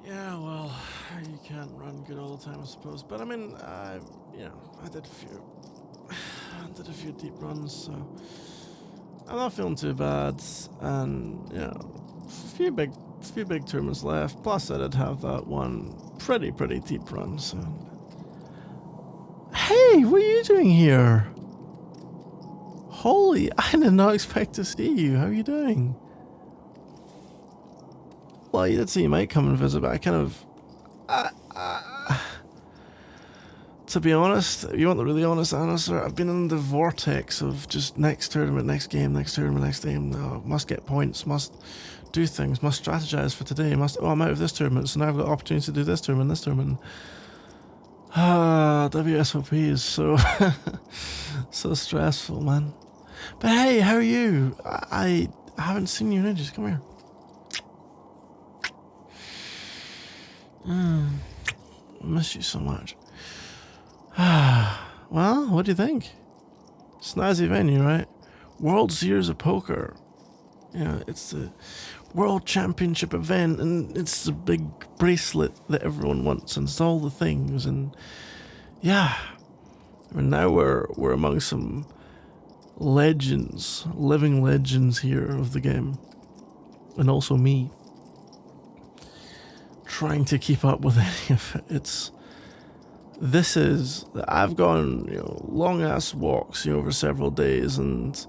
Yeah, well, you can't run good all the time, I suppose. But I mean, I did a few deep runs, so I'm not feeling too bad. And a few big tournaments left. Plus, I did have that one pretty deep run. So, hey, what are you doing here? Holy, I did not expect to see you. How are you doing? Well, you did say you might come and visit, but I kind of... to be honest, if you want the really honest answer, I've been in the vortex of just next tournament, next game, next tournament, next game. No, must get points, must do things, must strategize for today, I'm out of this tournament, so now I've got the opportunity to do this tournament. WSOP is so so stressful, man. But hey, how are you? I haven't seen you in ages. Come here. I miss you so much. Well, what do you think? Snazzy venue, right? World Series of Poker. It's the World Championship event, and it's the big bracelet that everyone wants, and it's all the things, and yeah. I mean, now we're among some legends, living legends here of the game, and also me trying to keep up with any of it. I've gone, long ass walks, over several days and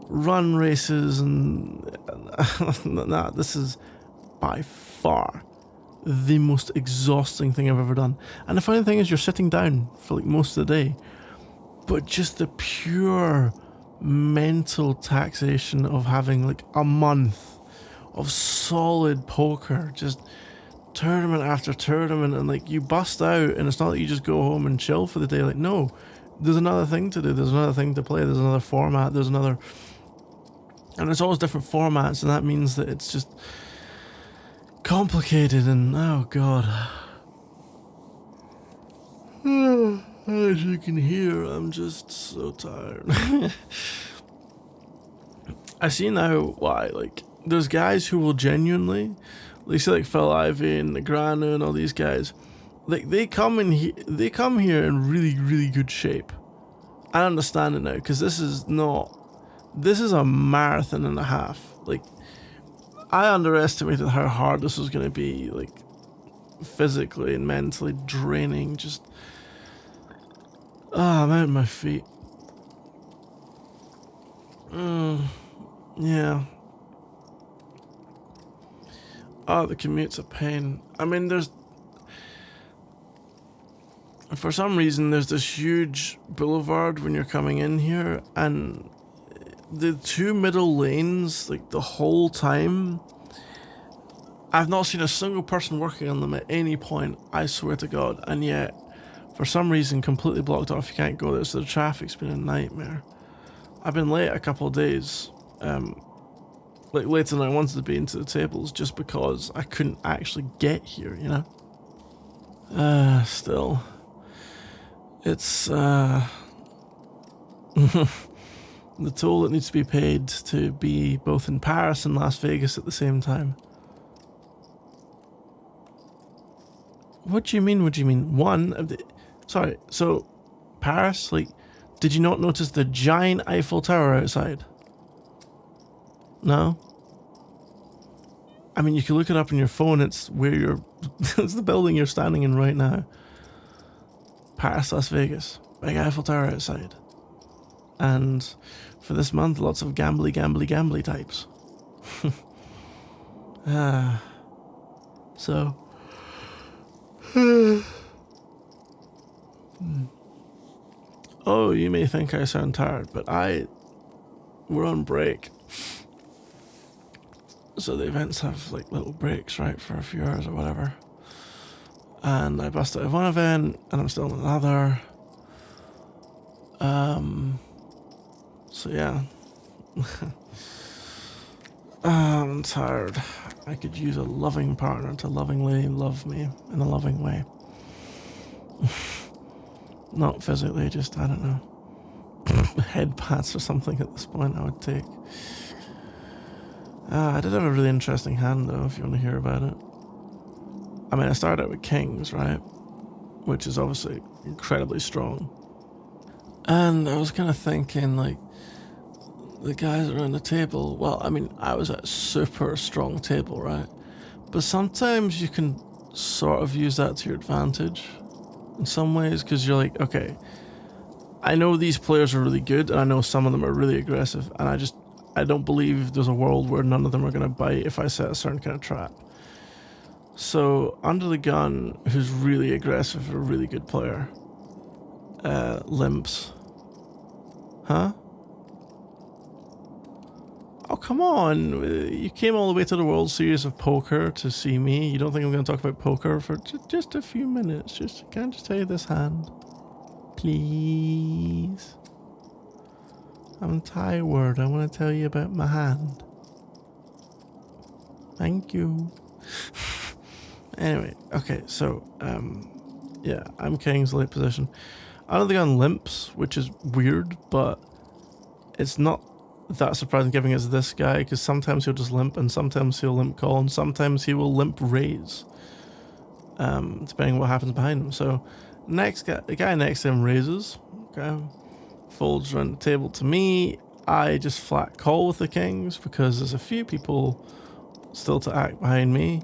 run races and this is by far the most exhausting thing I've ever done. And the funny thing is, you're sitting down for like most of the day, but just the pure mental taxation of having like a month of solid poker, just tournament after tournament, and like you bust out, and it's not that you just go home and chill for the day. Like, no, there's another thing to do, there's another thing to play, there's another format, and it's always different formats, and that means that it's just complicated, and oh god. As you can hear, I'm just so tired. I see now why, like, there's guys who will genuinely, like, say, like Phil Ivey and Negrano and all these guys, like, they come here in really good shape. I understand it now, because this is a marathon and a half. Like, I underestimated how hard this was going to be, like, physically and mentally draining. Just, I'm out of my feet. Yeah. The commute's a pain. I mean, for some reason, there's this huge boulevard when you're coming in here, and the two middle lanes, like, the whole time, I've not seen a single person working on them at any point, I swear to God, and yet, for some reason, completely blocked off. You can't go there, so the traffic's been a nightmare. I've been late a couple of days, like later than I wanted to be into the tables, just because I couldn't actually get here, Still, it's the toll that needs to be paid to be both in Paris and Las Vegas at the same time. What do you mean? Sorry, so Paris, like, did you not notice the giant Eiffel Tower outside? No? I mean, you can look it up on your phone. It's where it's the building you're standing in right now. Paris, Las Vegas. Big Eiffel Tower outside. And for this month, lots of gambly types. So. Oh, you may think I sound tired, but we're on break. So the events have like little breaks, right, for a few hours or whatever. And I bust out of one event, and I'm still in another. So yeah. I'm tired. I could use a loving partner to lovingly love me in a loving way. Not physically, just, I don't know, head pats or something at this point I would take. I did have a really interesting hand, though, if you want to hear about it. I mean, I started out with kings, right? Which is obviously incredibly strong. And I was kind of thinking, like, the guys around the table, well, I mean, I was at a super strong table, right? But sometimes you can sort of use that to your advantage in some ways, because you're like, okay, I know these players are really good, and I know some of them are really aggressive, and I don't believe there's a world where none of them are going to bite if I set a certain kind of trap. So, Under the Gun, who's really aggressive, a really good player, limps. Huh? Oh, come on. You came all the way to the World Series of Poker to see me. You don't think I'm going to talk about poker for just a few minutes? Can I just tell you this hand? Please. I'm tired. I want to tell you about my hand. Thank you. Anyway, okay, so, yeah, I'm king's late position. Under the Gun limps, which is weird, but it's not that surprising given it's this guy, because sometimes he'll just limp, and sometimes he'll limp call, and sometimes he will limp raise, depending on what happens behind him. So, the guy next to him raises, okay, folds around the table to me. I just flat call with the kings, because there's a few people still to act behind me.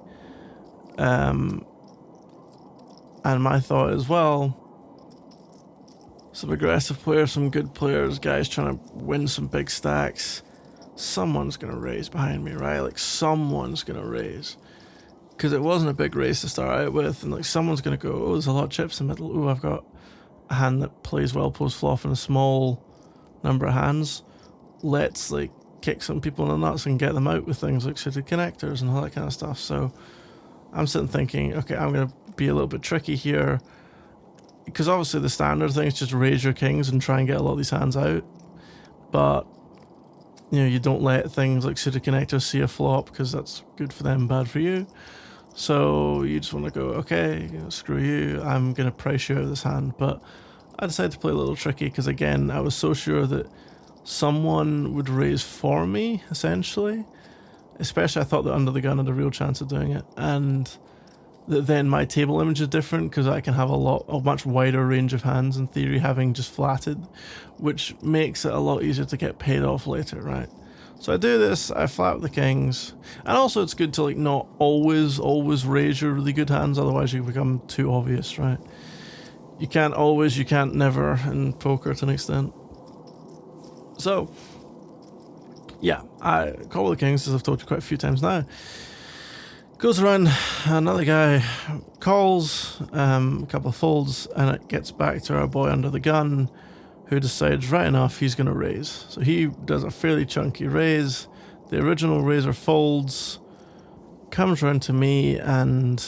And my thought is, well, some aggressive players, some good players, guys trying to win some big stacks. Someone's going to raise behind me, right? Like, someone's going to raise. Because it wasn't a big raise to start out with, and like, someone's going to go, oh, there's a lot of chips in the middle. Oh, I've got a hand that plays well post-flop in a small number of hands. Let's, like, kick some people in the nuts and get them out with things like suited connectors and all that kind of stuff. So I'm sitting thinking, okay, I'm going to be a little bit tricky here, because obviously the standard thing is just raise your kings and try and get a lot of these hands out, but you know, you don't let things like suited connectors see a flop, because that's good for them, bad for you. So you just want to go, okay, you know, screw you, I'm going to price you out of this hand. But I decided to play a little tricky, because again, I was so sure that someone would raise for me, essentially. Especially I thought that Under the Gun had a real chance of doing it, and that then my table image is different, because I can have a much wider range of hands in theory, having just flatted, which makes it a lot easier to get paid off later, right? So I do this, I flat with the kings, and also it's good to like not always raise your really good hands, otherwise you become too obvious, right? You can't always, you can't never in poker to an extent. So yeah, I call the kings, as I've told you quite a few times now. Goes around, another guy calls, a couple of folds, and it gets back to our boy Under the Gun, who decides right enough he's going to raise. So he does a fairly chunky raise. The original raiser folds, comes around to me, and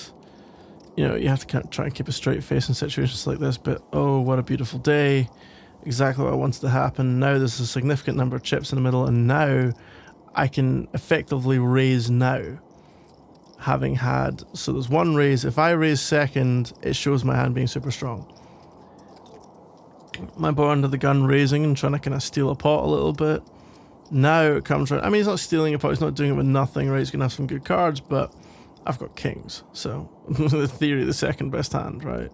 you know, you have to kind of try and keep a straight face in situations like this, but oh, what a beautiful day. Exactly what I wanted to happen. Now there's a significant number of chips in the middle, and now I can effectively raise now. Having had, so there's one raise. If I raise second, it shows my hand being super strong. My boy Under the Gun raising and trying to kind of steal a pot a little bit. Now it comes around. I mean, he's not stealing a pot, he's not doing it with nothing, right? He's going to have some good cards, but I've got kings. So, in theory, the second best hand, right?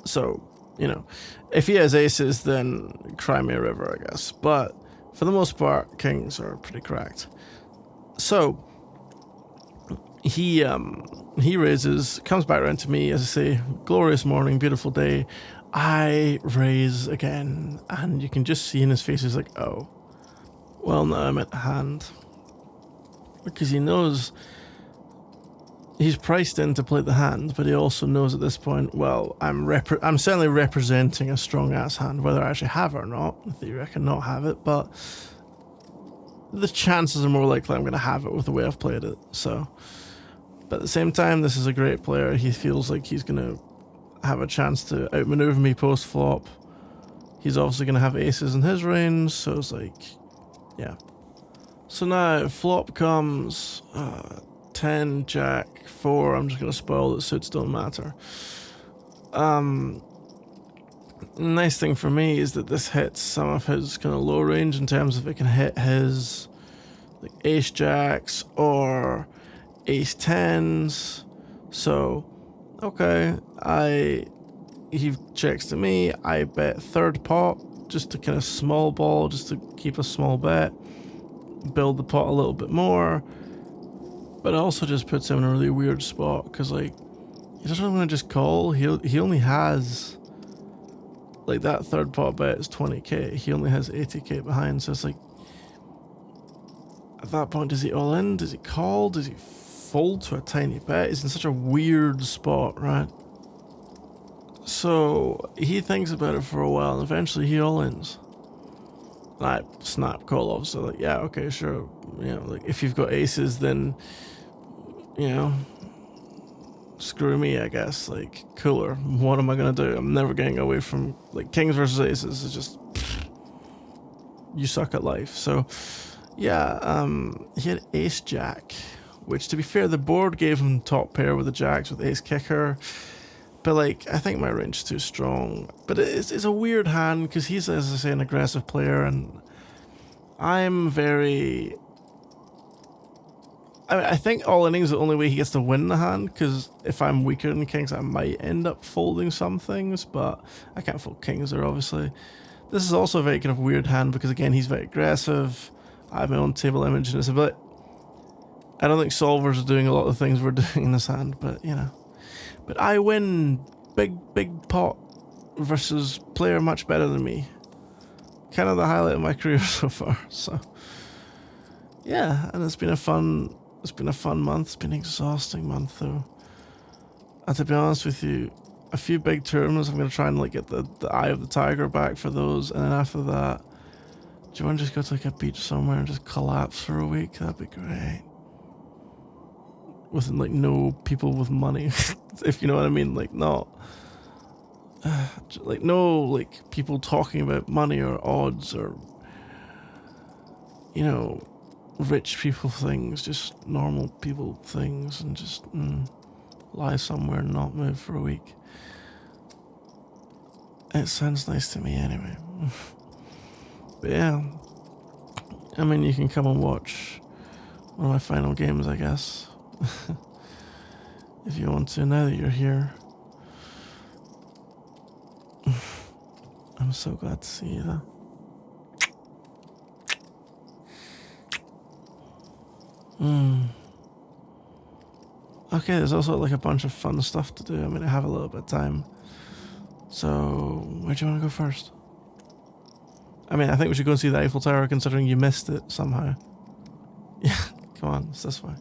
So, you know, if he has aces, then cry me a river, I guess. But for the most part, kings are pretty cracked. So he raises, comes back around to me, as I say, glorious morning, beautiful day. I raise again, and you can just see in his face, he's like, oh, well, now I'm at the hand. Because he knows he's priced in to play the hand, but he also knows at this point, well, I'm certainly representing a strong ass hand, whether I actually have it or not. In theory, I cannot have it, but the chances are more likely I'm going to have it with the way I've played it. So, but at the same time, this is a great player. He feels like he's going to have a chance to outmaneuver me post flop. He's obviously going to have aces in his range, so it's like, yeah. So now flop comes 10, jack, 4. I'm just going to spoil that suits don't matter. Nice thing for me is that this hits some of his kind of low range in terms of it can hit his like ace jacks, or ace tens. So, okay, he checks to me. I bet third pot, just to kind of small ball, just to keep a small bet, build the pot a little bit more. But it also just puts him in a really weird spot because, like, he doesn't really want to just call. He only has, like, that third pot bet is 20k. He only has 80k behind, so it's like, at that point, does he all in? Does he call? Does he fold to a tiny bet? He's in such a weird spot, right? So he thinks about it for a while, and eventually he all ins. And I snap call off, so like, yeah, okay, sure. You know, like, if you've got aces, then, you know, screw me, I guess. Like, cooler. What am I gonna do? I'm never getting away from, like, kings versus aces. It's just, you suck at life. So, yeah, he had ace jack, which, to be fair, the board gave him top pair with the jacks with ace kicker. But, like, I think my range is too strong. But it's a weird hand because he's, as I say, an aggressive player, and I'm very... I think all innings is the only way he gets to win the hand, because if I'm weaker than kings, I might end up folding some things, but I can't fold kings there, obviously. This is also a very kind of weird hand because, again, he's very aggressive. I have my own table image, and it's a bit... I don't think solvers are doing a lot of things we're doing in this hand, but, you know. But I win big pot versus player much better than me. Kind of the highlight of my career so far, so... Yeah, and it's been a fun month. It's been an exhausting month, though. And to be honest with you, a few big tournaments, I'm going to try and, like, get the Eye of the Tiger back for those, and then after that, do you want to just go to, like, a beach somewhere and just collapse for a week? That'd be great. With, like, no people with money, if you know what I mean. Like, not... like, no, like, people talking about money or odds or, you know, rich people things, just normal people things, and just lie somewhere and not move for a week. It sounds nice to me anyway. But yeah, I mean, you can come and watch one of my final games, I guess. If you want to, now that you're here. I'm so glad to see you though. Okay, there's also like a bunch of fun stuff to do. I mean, I have a little bit of time. So, where do you want to go first? I mean, I think we should go and see the Eiffel Tower, considering you missed it somehow. Yeah, come on, it's this way.